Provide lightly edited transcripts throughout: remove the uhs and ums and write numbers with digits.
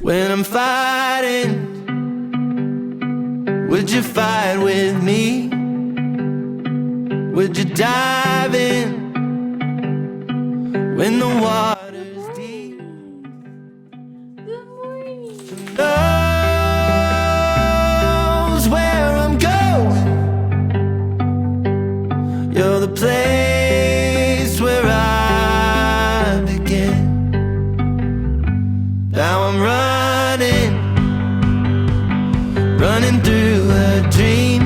When I'm fighting, would you fight with me? Would you dive in when the water's deep? Good morning. Knows where I'm going. You're the place where I begin. Now I'm running through a dream.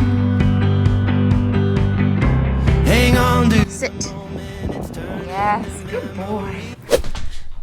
Hang on to Sit. Yes, good boy.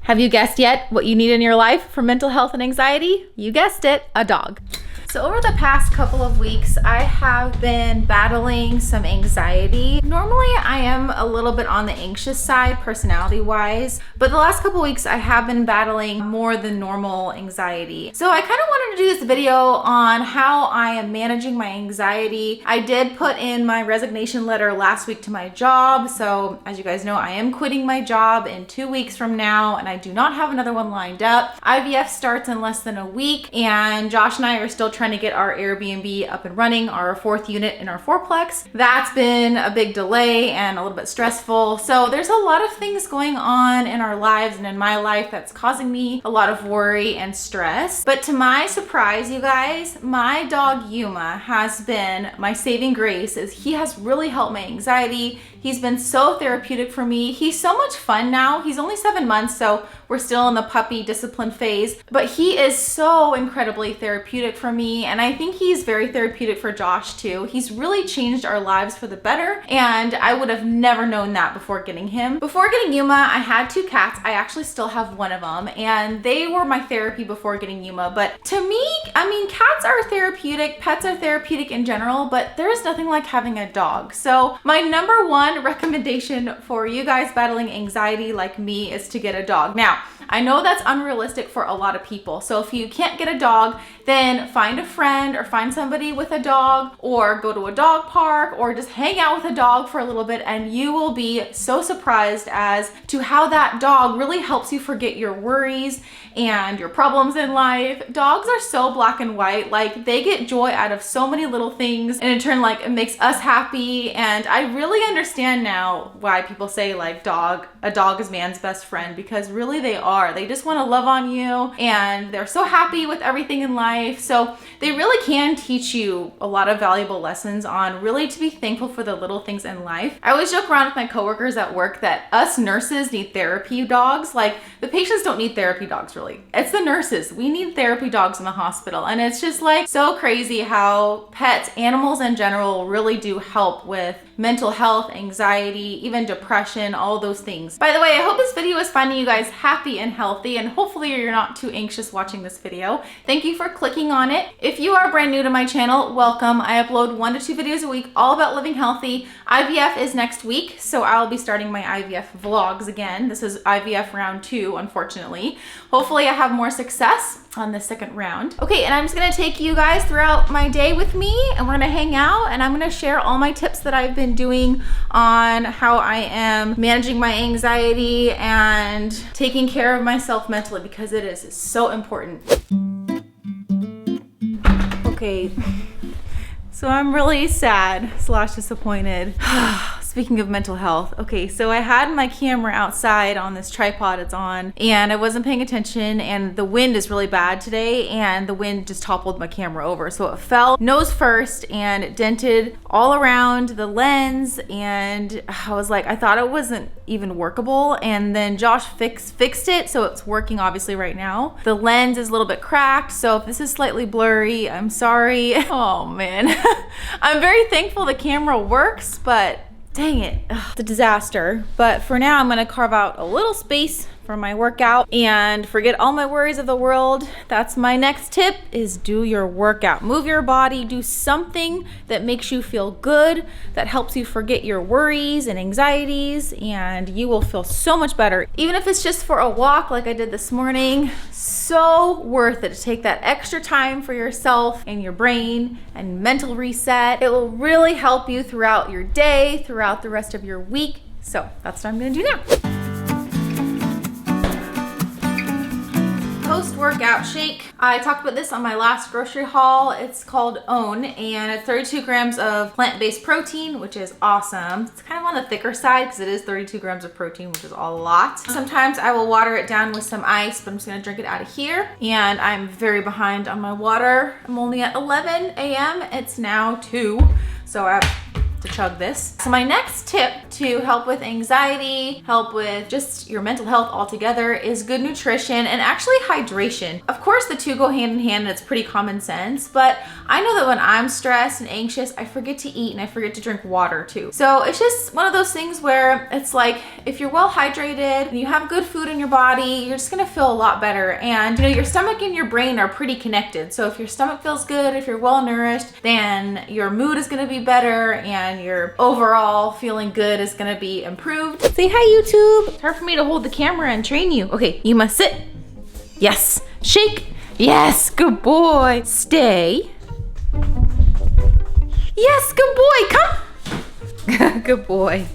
Have you guessed yet what you need in your life for mental health and anxiety? You guessed it, a dog. So over the past couple of weeks, I have been battling some anxiety. Normally, I am a little bit on the anxious side, personality-wise, but the last couple of weeks, I have been battling more than normal anxiety. So I kind of wanted to do this video on how I am managing my anxiety. I did put in my resignation letter last week to my job. So as you guys know, I am quitting my job in 2 weeks from now, and I do not have another one lined up. IVF starts in less than a week, and Josh and I are still trying to get our Airbnb up and running, our 4th unit in our fourplex. That's been a big delay and a little bit stressful. So there's a lot of things going on in our lives and in my life that's causing me a lot of worry and stress. But to my surprise, you guys, my dog Yuma has been my saving grace. He has really helped my anxiety. He's been so therapeutic for me. He's so much fun now. He's only 7 months, so we're still in the puppy discipline phase, but he is so incredibly therapeutic for me, and I think he's very therapeutic for Josh too. He's really changed our lives for the better, and I would have never known that before getting him. Before getting Yuma, I had 2 cats. I actually still have one of them, and they were my therapy before getting Yuma. But to me, I mean, cats are therapeutic, pets are therapeutic in general, but there's nothing like having a dog. So my number 1 recommendation for you guys battling anxiety like me is to get a dog. Now, I know that's unrealistic for a lot of people. So if you can't get a dog, then find a friend or find somebody with a dog, or go to a dog park, or just hang out with a dog for a little bit, and you will be so surprised as to how that dog really helps you forget your worries and your problems in life. Dogs are so black and white. Like, they get joy out of so many little things, and in turn, like, it makes us happy. And I really understand now why people say like a dog is man's best friend, because really they are. They just want to love on you, and they're so happy with everything in life. So they really can teach you a lot of valuable lessons on really to be thankful for the little things in life. I always joke around with my coworkers at work that us nurses need therapy dogs. Like, the patients don't need therapy dogs, really. It's the nurses. We need therapy dogs in the hospital. And it's just like so crazy how pets, animals in general, really do help with mental health, anxiety, even depression, all those things. By the way, I hope this video is finding you guys happy and healthy, and hopefully you're not too anxious watching this video. Thank you for clicking on it. If you are brand new to my channel, welcome. I upload 1 to 2 videos a week all about living healthy. IVF is next week, so I'll be starting my IVF vlogs again. This is IVF round 2, unfortunately. Hopefully I have more success on the 2nd round. Okay, and I'm just gonna take you guys throughout my day with me, and we're gonna hang out, and I'm gonna share all my tips that I've been doing on how I am managing my anxiety and taking care of myself mentally, because it is so important. Okay, so I'm really sad / disappointed. Speaking of mental health, okay, so I had my camera outside on this tripod it's on, and I wasn't paying attention, and the wind is really bad today, and the wind just toppled my camera over. So it fell nose first, and it dented all around the lens, and I was like, I thought it wasn't even workable, and then Josh fixed it, so it's working obviously right now. The lens is a little bit cracked, so if this is slightly blurry, I'm sorry. Oh man. I'm very thankful the camera works, but dang it, it's a disaster. But for now, I'm gonna carve out a little space for my workout and forget all my worries of the world. That's my next tip, is do your workout. Move your body, do something that makes you feel good, that helps you forget your worries and anxieties, and you will feel so much better. Even if it's just for a walk like I did this morning, so worth it to take that extra time for yourself and your brain and mental reset. It will really help you throughout your day, throughout the rest of your week. So that's what I'm gonna do now. post-workout shake. I talked about this on my last grocery haul. It's called OWN, and it's 32 grams of plant-based protein, which is awesome. It's kind of on the thicker side because it is 32 grams of protein, which is a lot. Sometimes I will water it down with some ice, but I'm just gonna drink it out of here. And I'm very behind on my water. I'm only at 11 a.m. It's now 2, so I have to chug this. So my next tip to help with anxiety, help with just your mental health altogether is good nutrition and actually hydration. Of course, the two go hand in hand and it's pretty common sense, but I know that when I'm stressed and anxious, I forget to eat and I forget to drink water too. So it's just one of those things where it's like, if you're well hydrated and you have good food in your body, you're just gonna feel a lot better. And you know, your stomach and your brain are pretty connected. So if your stomach feels good, if you're well nourished, then your mood is gonna be better and your overall feeling good is gonna be improved. Say hi, YouTube. It's hard for me to hold the camera and train you. Okay, you must sit. Yes. Shake. Yes, good boy. Stay. Yes, good boy. Come. Good boy.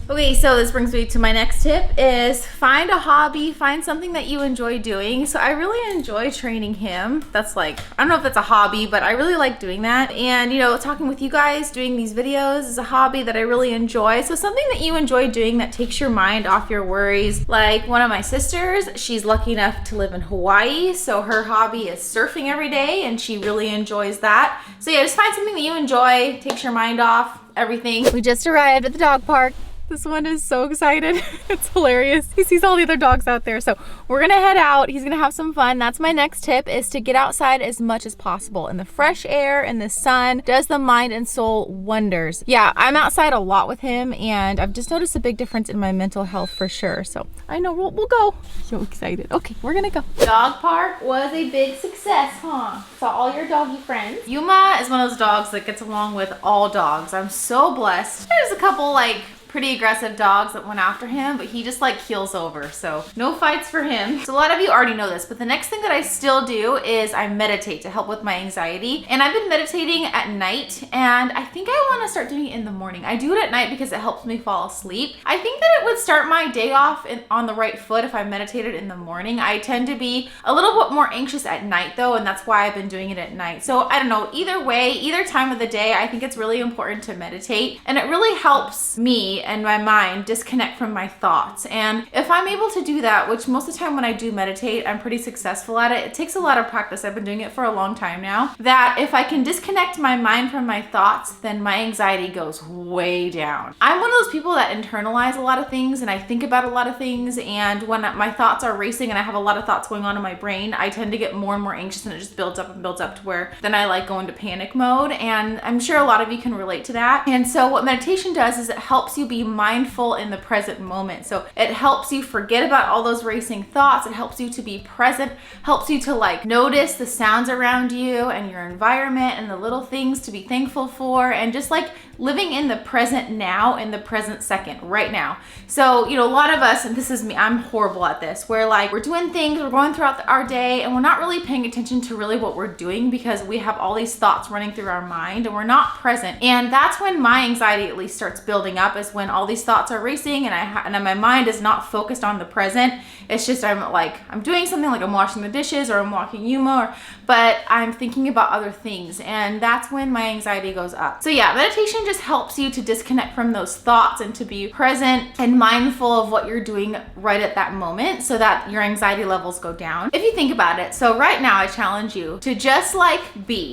Okay, so this brings me to my next tip is find a hobby, find something that you enjoy doing. So I really enjoy training him. That's like, I don't know if that's a hobby, but I really like doing that. And you know, talking with you guys, doing these videos is a hobby that I really enjoy. So something that you enjoy doing that takes your mind off your worries. Like one of my sisters, she's lucky enough to live in Hawaii. So her hobby is surfing every day and she really enjoys that. So yeah, just find something that you enjoy, takes your mind off everything. We just arrived at the dog park. This one is so excited. It's hilarious. He sees all the other dogs out there. So we're gonna head out. He's gonna have some fun. That's my next tip, is to get outside as much as possible. In the fresh air, in the sun, does the mind and soul wonders. Yeah, I'm outside a lot with him and I've just noticed a big difference in my mental health for sure. So I know we'll go. So excited. Okay, we're gonna go. Dog park was a big success, huh? Saw all your doggy friends. Yuma is one of those dogs that gets along with all dogs. I'm so blessed. There's a couple like pretty aggressive dogs that went after him, but he just like keels over, so no fights for him. So a lot of you already know this, but the next thing that I still do is I meditate to help with my anxiety. And I've been meditating at night, and I think I want to start doing it in the morning. I do it at night because it helps me fall asleep. I think that it would start my day off on the right foot if I meditated in the morning. I tend to be a little bit more anxious at night though, and that's why I've been doing it at night. So I don't know, either way, either time of the day, I think it's really important to meditate, and it really helps me and my mind disconnect from my thoughts. And if I'm able to do that, which most of the time when I do meditate, I'm pretty successful at it. It takes a lot of practice. I've been doing it for a long time now. That if I can disconnect my mind from my thoughts, then my anxiety goes way down. I'm one of those people that internalize a lot of things and I think about a lot of things. And when my thoughts are racing and I have a lot of thoughts going on in my brain, I tend to get more and more anxious and it just builds up and builds up to where then I like go into panic mode. And I'm sure a lot of you can relate to that. And so what meditation does is it helps you be mindful in the present moment. So it helps you forget about all those racing thoughts. It helps you to be present, helps you to like notice the sounds around you and your environment and the little things to be thankful for, and just like living in the present now, in the present second, right now. So, you know, a lot of us, and this is me, I'm horrible at this, where like we're doing things, we're going throughout our day and we're not really paying attention to really what we're doing because we have all these thoughts running through our mind and we're not present. And that's when my anxiety at least starts building up, is when all these thoughts are racing and my mind is not focused on the present. It's just I'm doing something, like I'm washing the dishes or I'm walking Yuma, but I'm thinking about other things, and that's when my anxiety goes up. So yeah, meditation just helps you to disconnect from those thoughts and to be present and mindful of what you're doing right at that moment so that your anxiety levels go down. If you think about it, so right now I challenge you to just like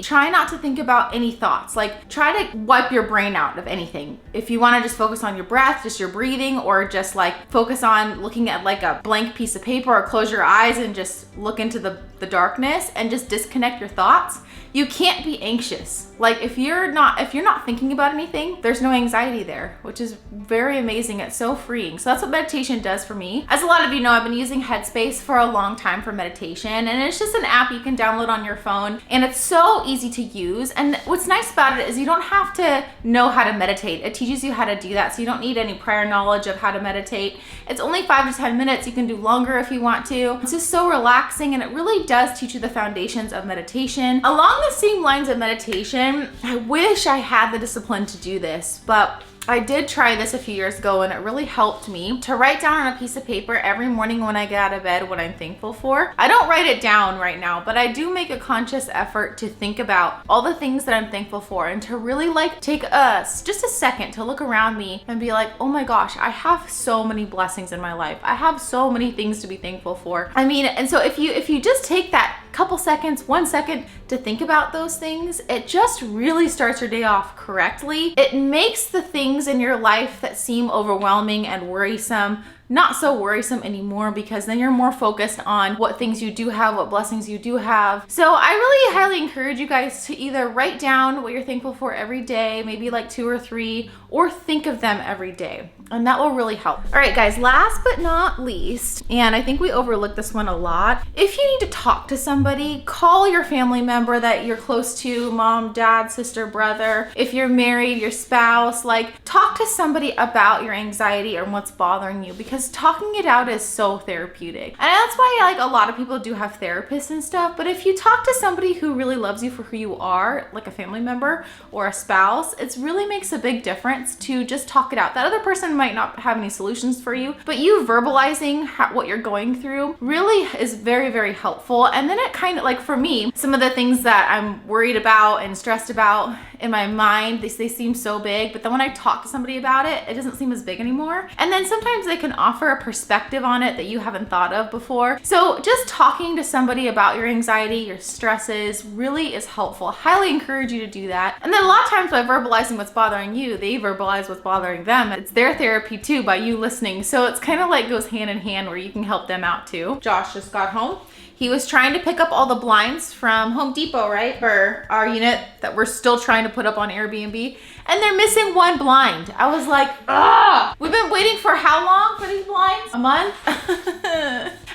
try not to think about any thoughts. Like try to wipe your brain out of anything. If you want to just focus on your breath, just your breathing, or just like focus on looking at like a blank piece of paper, or close your eyes and just look into the darkness and just disconnect your thoughts. You can't be anxious. Like if you're not thinking about anything, there's no anxiety there, which is very amazing. It's so freeing. So that's what meditation does for me. As a lot of you know, I've been using Headspace for a long time for meditation, and it's just an app you can download on your phone, and it's so easy to use. And what's nice about it is you don't have to know how to meditate. It teaches you how to do that, so you don't need any prior knowledge of how to meditate. It's only 5 to 10 minutes. You can do longer if you want to. It's just so relaxing, and it really does teach you the foundations of meditation. Along the same lines of meditation, I wish I had the discipline to do this, but I did try this a few years ago and it really helped me to write down on a piece of paper every morning when I get out of bed what I'm thankful for. I don't write it down right now, but I do make a conscious effort to think about all the things that I'm thankful for and to really like take just a second to look around me and be like, oh my gosh, I have so many blessings in my life. I have so many things to be thankful for. I mean, and so if you just take that couple seconds, 1 second to think about those things, it just really starts your day off correctly. It makes the things in your life that seem overwhelming and worrisome not so worrisome anymore, because then you're more focused on what things you do have, what blessings you do have. So I really highly encourage you guys to either write down what you're thankful for every day, maybe like 2 or 3, or think of them every day. And that will really help. All right, guys, last but not least, and I think we overlook this one a lot. If you need to talk to somebody, call your family member that you're close to, mom, dad, sister, brother. If you're married, your spouse, like talk to somebody about your anxiety or what's bothering you, because talking it out is so therapeutic. And that's why like a lot of people do have therapists and stuff. But if you talk to somebody who really loves you for who you are, like a family member or a spouse, it really makes a big difference to just talk it out. That other person might not have any solutions for you, but you verbalizing what you're going through really is very, very helpful. And then it kind of like, for me, some of the things that I'm worried about and stressed about in my mind, they seem so big, but then when I talk to somebody about it, it doesn't seem as big anymore. And then sometimes they can offer a perspective on it that you haven't thought of before. So just talking to somebody about your anxiety, your stresses really is helpful. Highly encourage you to do that. And then a lot of times by verbalizing what's bothering you, they verbalize what's bothering them. It's their therapy too by you listening. So it's kind of like goes hand in hand where you can help them out too. Josh just got home. He was trying to pick up all the blinds from Home Depot, right? For our unit that we're still trying to put up on Airbnb. And they're missing one blind. I was like, ah! We've been waiting for how long for these blinds? A month?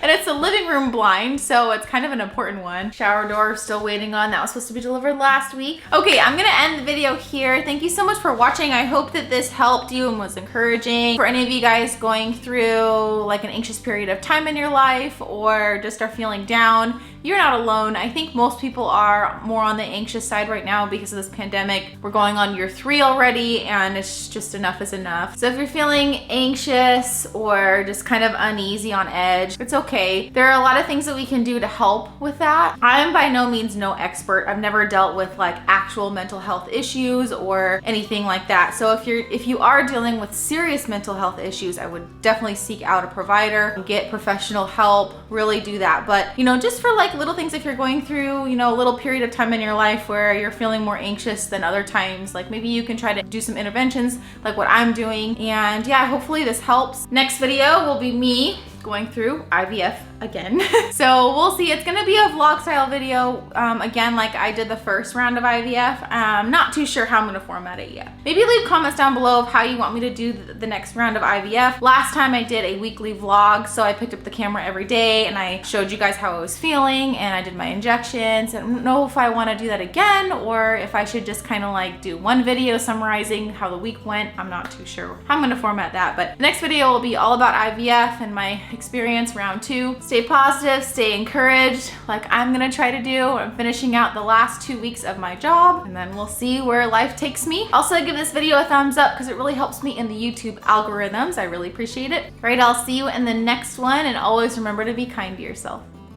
And it's a living room blind, so it's kind of an important one. Shower door still waiting on. That was supposed to be delivered last week. Okay, I'm gonna end the video here. Thank you so much for watching. I hope that this helped you and was encouraging. For any of you guys going through like an anxious period of time in your life or just are feeling down, you're not alone. I think most people are more on the anxious side right now because of this pandemic. We're going on year 3 already, and it's just enough is enough. So if you're feeling anxious or just kind of uneasy on edge, it's okay. There are a lot of things that we can do to help with that. I am by no means no expert. I've never dealt with like actual mental health issues or anything like that. So if you are dealing with serious mental health issues, I would definitely seek out a provider, get professional help, really do that. But you know, just for like little things, if you're going through, you know, a little period of time in your life where you're feeling more anxious than other times, like maybe you can try to do some interventions like what I'm doing. And yeah, hopefully this helps. Next video will be me going through IVF again. So we'll see. It's gonna be a vlog style video again, like I did the first round of IVF. I'm not too sure how I'm gonna format it yet. Maybe leave comments down below of how you want me to do the next round of IVF. Last time I did a weekly vlog, so I picked up the camera every day and I showed you guys how I was feeling and I did my injections. I don't know if I want to do that again or if I should just kind of like do one video summarizing how the week went. I'm not too sure how I'm gonna format that, but the next video will be all about IVF and my experience round 2. Stay positive, stay encouraged, like I'm gonna try to do. I'm finishing out the last 2 weeks of my job and then we'll see where life takes me. Also give this video a thumbs up because it really helps me in the YouTube algorithms. I really appreciate it. All right, I'll see you in the next one, and always remember to be kind to yourself.